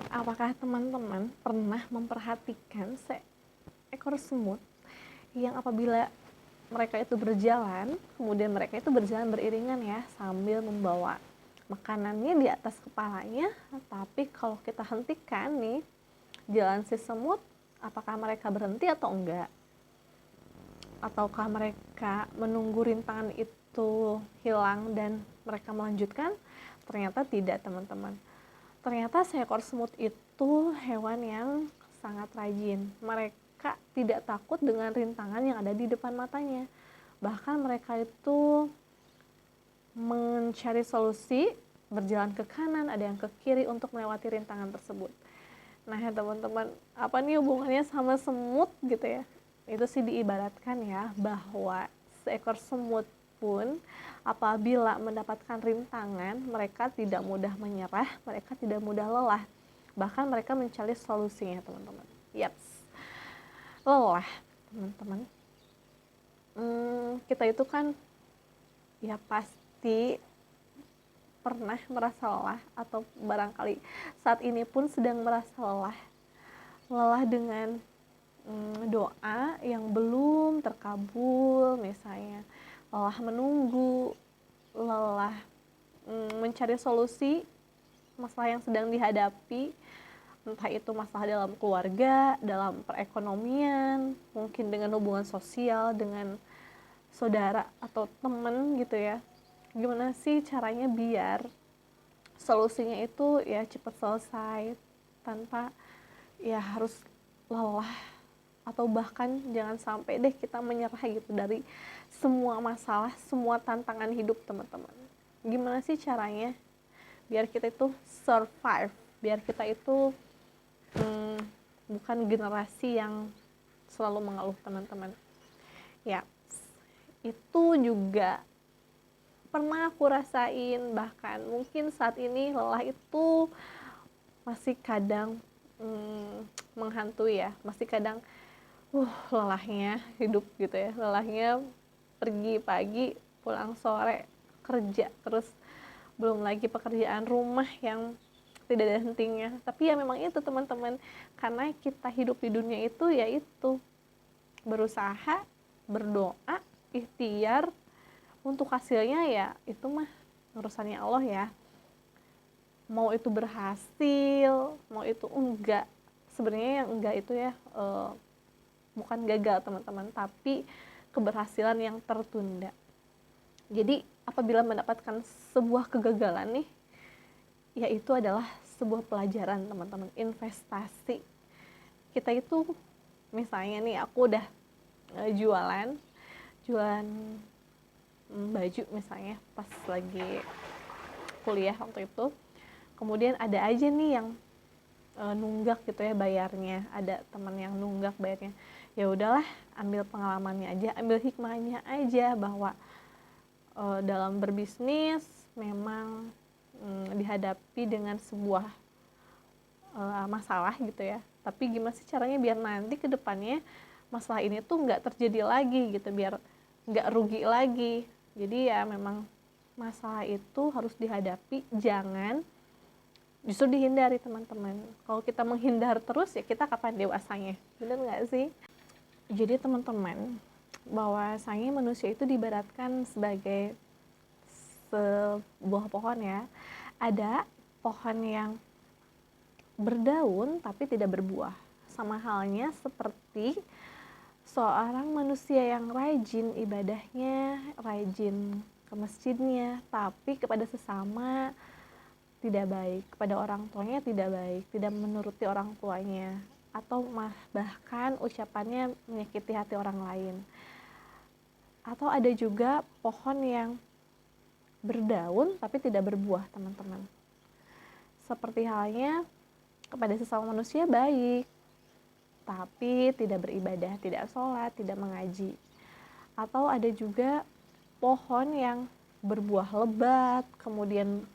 Apakah teman-teman pernah memperhatikan seekor semut yang apabila mereka itu berjalan, kemudian mereka itu berjalan beriringan ya, sambil membawa makanannya di atas kepalanya, tapi kalau kita hentikan nih, jalan si semut, apakah mereka berhenti atau enggak? Ataukah mereka menunggu rintangan itu hilang dan mereka melanjutkan? Ternyata tidak, teman-teman. Ternyata seekor semut itu hewan yang sangat rajin. Mereka tidak takut dengan rintangan yang ada di depan matanya. Bahkan mereka itu mencari solusi, berjalan ke kanan, ada yang ke kiri untuk melewati rintangan tersebut. Nah ya teman-teman, apa nih hubungannya sama semut gitu ya? Itu sih diibaratkan ya, bahwa seekor semut pun apabila mendapatkan rintangan, mereka tidak mudah menyerah, mereka tidak mudah lelah. Bahkan mereka mencari solusinya, teman-teman. Yaps, lelah, teman-teman. Kita itu kan ya pasti pernah merasa lelah, atau barangkali saat ini pun sedang merasa lelah. Lelah dengan doa yang belum terkabul misalnya, lelah menunggu, lelah mencari solusi masalah yang sedang dihadapi, entah itu masalah dalam keluarga, dalam perekonomian, mungkin dengan hubungan sosial, dengan saudara atau teman gitu ya. Gimana sih caranya biar solusinya itu ya cepat selesai tanpa ya harus lelah, atau bahkan jangan sampai deh kita menyerah gitu dari semua masalah, semua tantangan hidup, teman-teman. Gimana sih caranya biar kita itu survive, biar kita itu bukan generasi yang selalu mengeluh, teman-teman. Ya, itu juga pernah aku rasain, bahkan mungkin saat ini lelah itu masih kadang menghantui ya, masih kadang lelahnya hidup gitu ya, lelahnya pergi pagi pulang sore kerja, terus belum lagi pekerjaan rumah yang tidak ada hentinya. Tapi ya memang itu, teman-teman, karena kita hidup di dunia itu yaitu berusaha, berdoa, ikhtiar, untuk hasilnya ya itu mah urusannya Allah ya. Mau itu berhasil, mau itu enggak, sebenarnya yang enggak itu ya bukan gagal, teman-teman, tapi keberhasilan yang tertunda. Jadi apabila mendapatkan sebuah kegagalan nih, yaitu adalah sebuah pelajaran, teman-teman, investasi. Kita itu misalnya nih, aku udah jualan baju misalnya pas lagi kuliah waktu itu, kemudian ada aja nih yang nunggak gitu ya bayarnya, ada teman yang nunggak bayarnya. Ya udahlah, ambil pengalamannya aja, ambil hikmahnya aja, bahwa dalam berbisnis memang dihadapi dengan sebuah masalah gitu ya, tapi gimana sih caranya biar nanti ke depannya masalah ini tuh nggak terjadi lagi gitu, biar nggak rugi lagi. Jadi ya memang masalah itu harus dihadapi, jangan justru dihindari, teman-teman. Kalau kita menghindar terus ya kita kapan dewasanya, bener nggak sih? Jadi teman-teman, bahwasanya manusia itu diibaratkan sebagai sebuah pohon ya. Ada pohon yang berdaun tapi tidak berbuah, sama halnya seperti seorang manusia yang rajin ibadahnya, rajin ke masjidnya, tapi kepada sesama tidak baik, kepada orang tuanya tidak baik, tidak menuruti orang tuanya, atau bahkan ucapannya menyakiti hati orang lain. Atau ada juga pohon yang berdaun tapi tidak berbuah, teman-teman. Seperti halnya kepada sesama manusia baik, tapi tidak beribadah, tidak sholat, tidak mengaji. Atau ada juga pohon yang berbuah lebat, kemudian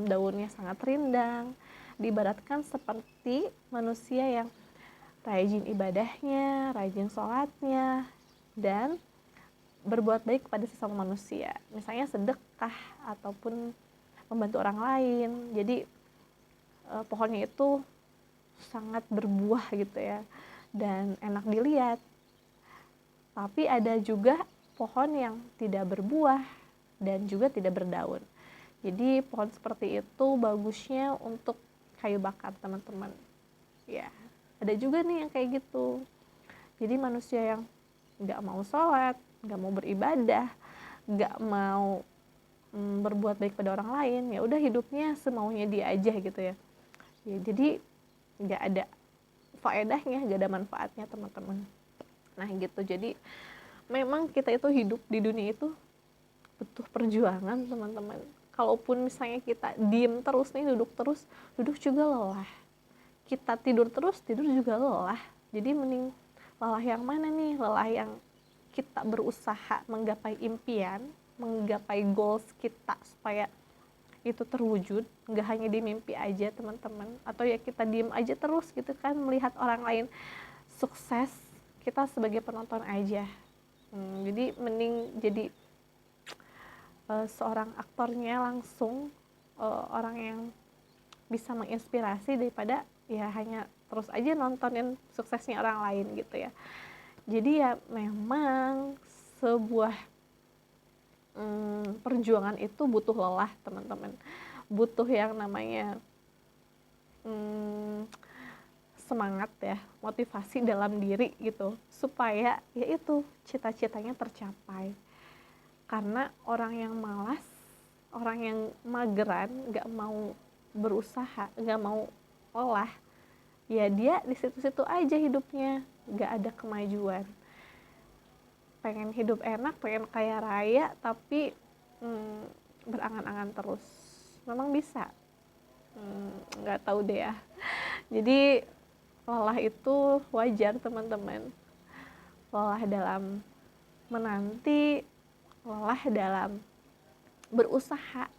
daunnya sangat rindang, diibaratkan seperti manusia yang rajin ibadahnya, rajin sholatnya, dan berbuat baik kepada sesama manusia. Misalnya sedekah ataupun membantu orang lain. Jadi pohonnya itu sangat berbuah gitu ya dan enak dilihat. Tapi ada juga pohon yang tidak berbuah dan juga tidak berdaun. Jadi pohon seperti itu bagusnya untuk kayu bakar, teman-teman. Ya, ada juga nih yang kayak gitu. Jadi manusia yang nggak mau sholat, nggak mau beribadah, nggak mau berbuat baik pada orang lain, ya udah hidupnya semaunya dia aja gitu ya. Ya jadi nggak ada faedahnya, nggak ada manfaatnya, teman-teman. Nah gitu, jadi memang kita itu hidup di dunia itu butuh perjuangan, teman-teman. Kalaupun misalnya kita diem terus nih, duduk juga lelah. Kita tidur terus, tidur juga lelah. Jadi mending lelah yang mana nih? Lelah yang kita berusaha menggapai impian, menggapai goals kita supaya itu terwujud, nggak hanya di mimpi aja, teman-teman. Atau ya kita diem aja terus gitu kan, melihat orang lain sukses, kita sebagai penonton aja. Jadi mending jadi seorang aktornya langsung, orang yang bisa menginspirasi daripada ya hanya terus aja nontonin suksesnya orang lain gitu ya. Jadi ya memang sebuah perjuangan itu butuh lelah, teman-teman. Butuh yang namanya semangat ya, motivasi dalam diri gitu, supaya ya itu cita-citanya tercapai. Karena orang yang malas, orang yang mageran, nggak mau berusaha, nggak mau lelah, ya dia di situ-situ aja hidupnya, nggak ada kemajuan. Pengen hidup enak, pengen kaya raya, tapi berangan-angan terus. Memang bisa? Nggak tahu deh ya. Jadi lelah itu wajar, teman-teman. Lelah dalam menanti, lelah dalam berusaha,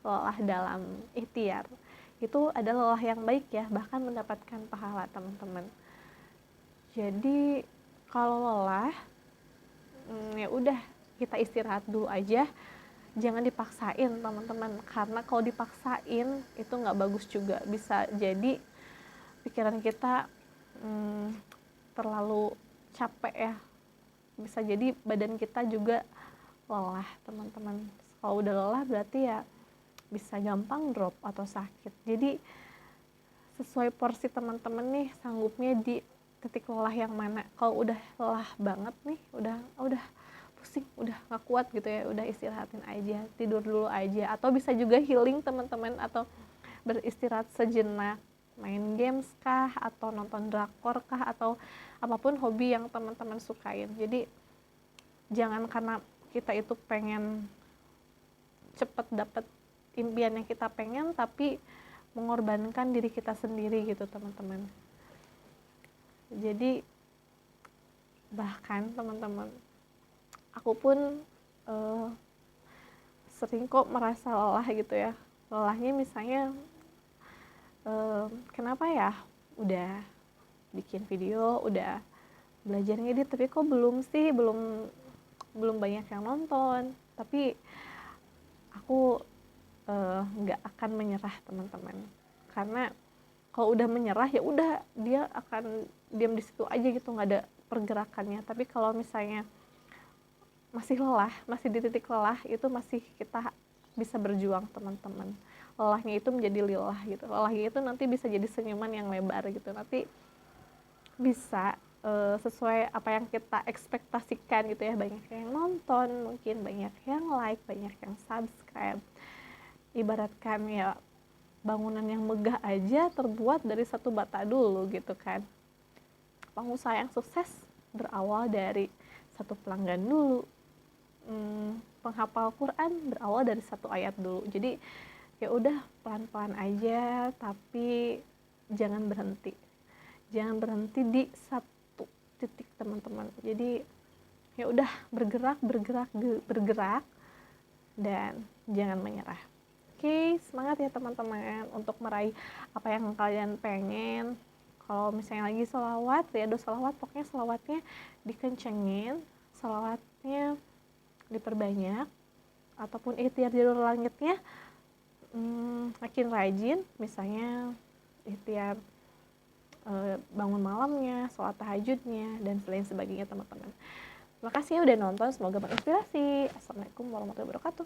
lelah dalam ikhtiar. Itu adalah lelah yang baik ya, bahkan mendapatkan pahala, teman-teman. Jadi kalau lelah, ya udah kita istirahat dulu aja, jangan dipaksain, teman-teman. Karena kalau dipaksain itu nggak bagus juga, bisa jadi pikiran kita terlalu capek ya, bisa jadi badan kita juga lelah, teman-teman. Kalau udah lelah berarti ya bisa gampang drop atau sakit. Jadi sesuai porsi teman-teman nih, sanggupnya di titik lelah yang mana. Kalau udah lelah banget nih, udah pusing, udah nggak kuat gitu ya, udah istirahatin aja, tidur dulu aja. Atau bisa juga healing, teman-teman, atau beristirahat sejenak, main games kah, atau nonton drakor kah, atau apapun hobi yang teman-teman sukain. Jadi jangan karena kita itu pengen cepet dapet impian yang kita pengen, tapi mengorbankan diri kita sendiri gitu, teman-teman. Jadi bahkan teman-teman, aku pun sering kok merasa lelah gitu ya. Lelahnya misalnya kenapa ya, udah bikin video, udah belajar ngedit, tapi kok belum banyak yang nonton. Tapi aku nggak akan menyerah, teman-teman. Karena kalau udah menyerah ya udah, dia akan diam di situ aja gitu, nggak ada pergerakannya. Tapi kalau misalnya masih lelah, masih di titik lelah, itu masih kita bisa berjuang, teman-teman. Lelahnya itu menjadi lillah gitu. Lelahnya itu nanti bisa jadi senyuman yang lebar gitu. Nanti bisa sesuai apa yang kita ekspektasikan gitu ya. Banyak yang nonton, mungkin banyak yang like, banyak yang subscribe. Ibaratkan ya, bangunan yang megah aja terbuat dari satu bata dulu gitu kan. Pengusaha yang sukses berawal dari satu pelanggan dulu. Penghafal Quran berawal dari satu ayat dulu. Jadi ya udah, pelan-pelan aja, tapi jangan berhenti. Jangan berhenti di satu titik, teman-teman. Jadi ya udah, bergerak dan jangan menyerah. Oke, semangat ya teman-teman untuk meraih apa yang kalian pengen. Kalau misalnya lagi sholawat, riyadhus sholawat, pokoknya sholawatnya dikencengin, sholawatnya diperbanyak, ataupun ikhtiar jalur langitnya makin rajin, misalnya ikhtiar bangun malamnya, sholat tahajudnya, dan lain sebagainya teman-teman. Terima kasih ya udah nonton, semoga menginspirasi. Assalamualaikum warahmatullahi wabarakatuh.